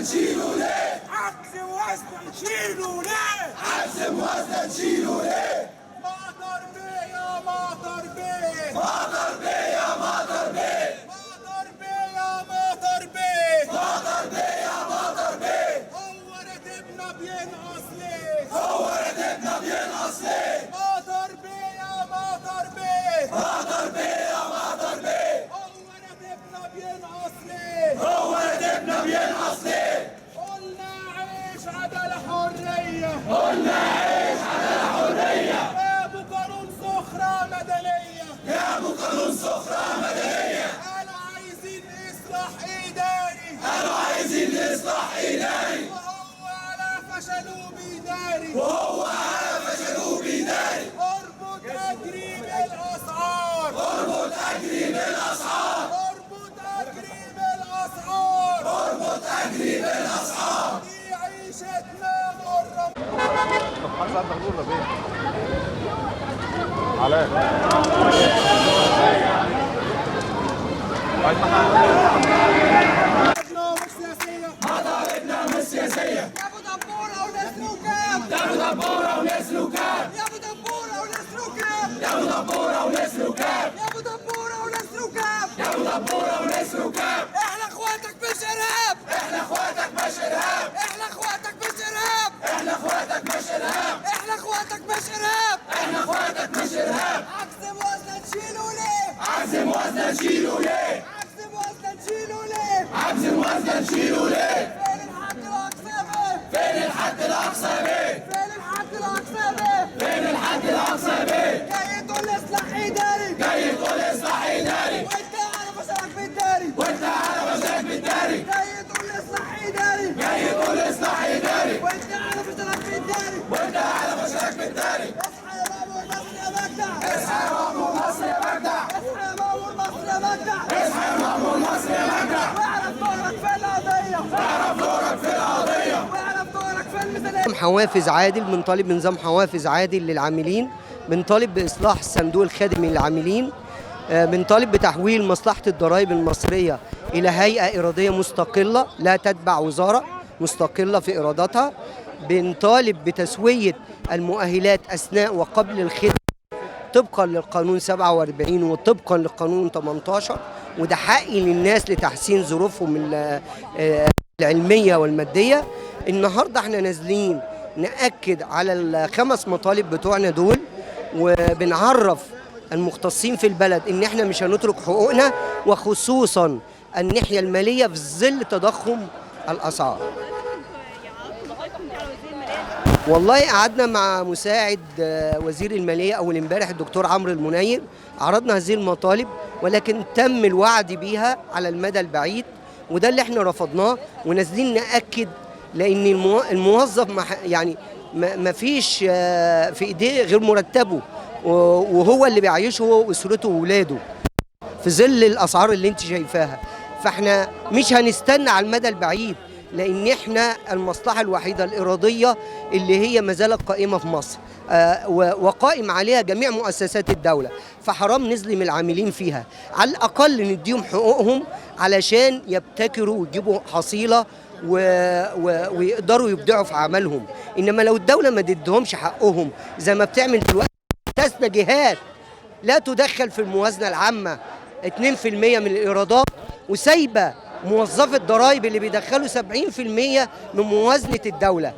نشيله ليه؟ عكس وزن نشيله ليه؟ عكس وزن نشيله ليه؟ مطر بيه يا مطر بيه، مطر بيه يا مطر بيه، مطر بيه يا مطر بيه، مطر بيه يا مطر بيه. هو راتبنا بينقص ليه؟ هو راتبنا بينقص ليه؟ مطر بيه يا مطر بيه، مطر بيه يا مطر بيه. هو راتبنا بينقص ليه؟ هو راتبنا بينقص ليه؟ قلنا عيش عدالة حرية، قلنا عيش عدالة حرية. يا ابو قانون سخرة مدنية، يا ابو قانون سخرة مدنية. قالوا عايزين اصلاح اداري، قالوا عايزين اصلاح اداري. وهو على فشله بيداري، وهو على فشله بيداري. اربط تجريم الاسعار، اربط تجريم الاسعار، اربط تجريم الاسعار، اربط تجريم الاسعار. دي عيشتنا مرة. طب حاسس عندك دور ولا ايه؟ علاء مطالبنا مش سياسية. يا ابو دبورة ونسلوا كام؟ يا ابو دبورة ونسلوا كام؟ يا ابو دبورة ونسلوا كام؟ يا ابو دبورة ونسلوا كام؟ يا ابو دبورة ونسلوا كام؟ يا ابو دبورة ونسلوا كام؟ احنا اخواتك مش ارهاب، احنا اخواتك مش ارهاب، احنا اخواتك مش ارهاب، احنا اخواتك مش ارهاب، احنا اخواتك مش ارهاب، احنا اخواتك مش ارهاب. عكس موازنة نشيله ليه؟ عكس موازنة نشيله ليه؟ عكس موازنة نشيله ليه؟ عكس موازنة نشيله ليه؟ فين الحد الأقصى بيه؟ فين الحد الأقصى بيه؟ فين الحد الأقصى بيه؟ فين الحد الأقصى بيه؟ جاي تقول إصلاح إداري، جاي تقول إصلاح إداري. وأنت على فشلك بتداري، وأنت على فشلك بتداري. جاي تقول إصلاح إداري، جاي تقول إصلاح إداري. وأنت على فشلك بتداري، وأنت على فشلك بتداري. اصحى يا مأمور مصر يا مجدع، اصحى يا مأمور مصر يا مجدع، اصحى يا مأمور مصر يا مجدع، اصحى يا مأمور مصر يا مجدع. واعرف دورك في القضية، واعرف دورك في القضية، واعرف دورك في الميزانية. حوافز عادل، بنطالب بنظام حوافز عادل للعاملين، بنطالب بإصلاح الصندوق الخادمي للعاملين، بنطالب بتحويل مصلحة الضرائب المصرية إلى هيئة إرادية مستقلة لا تتبع وزارة، مستقلة في إيراداتها. بنطالب بتسوية المؤهلات أثناء وقبل الخدمة طبقا للقانون 47 وطبقا للقانون 18، وده حقي للناس لتحسين ظروفهم العلمية والمادية. النهارده احنا نازلين نأكد على الخمس مطالب بتوعنا دول، وبنعرف المختصين في البلد ان احنا مش هنترك حقوقنا، وخصوصا الناحية المالية في ظل تضخم الأسعار. والله قعدنا مع مساعد وزير المالية أول امبارح الدكتور عمرو المنير، عرضنا هذه المطالب ولكن تم الوعد بيها على المدى البعيد، وده اللي احنا رفضناه ونازلين نأكد. لأن الموظف يعني ما فيش في ايديه غير مرتبه، وهو اللي بيعيشه هو وأسرته وولاده في ظل الأسعار اللي انت شايفاها. فاحنا مش هنستنى على المدى البعيد، لان احنا المصلحه الوحيده الاراديه اللي هي ما زالت قائمه في مصر، وقائم عليها جميع مؤسسات الدوله، فحرام نظلم العاملين فيها. على الاقل نديهم حقوقهم علشان يبتكروا ويجيبوا حصيله ويقدروا يبدعوا في عملهم. انما لو الدوله ما ادتهمش حقهم زي ما بتعمل دلوقتي، تسنى جهات لا تدخل في الموازنه العامه 2% من الايرادات، وسايبه موظفي الضرائب اللي بيدخلوا 70% من موازنه الدوله.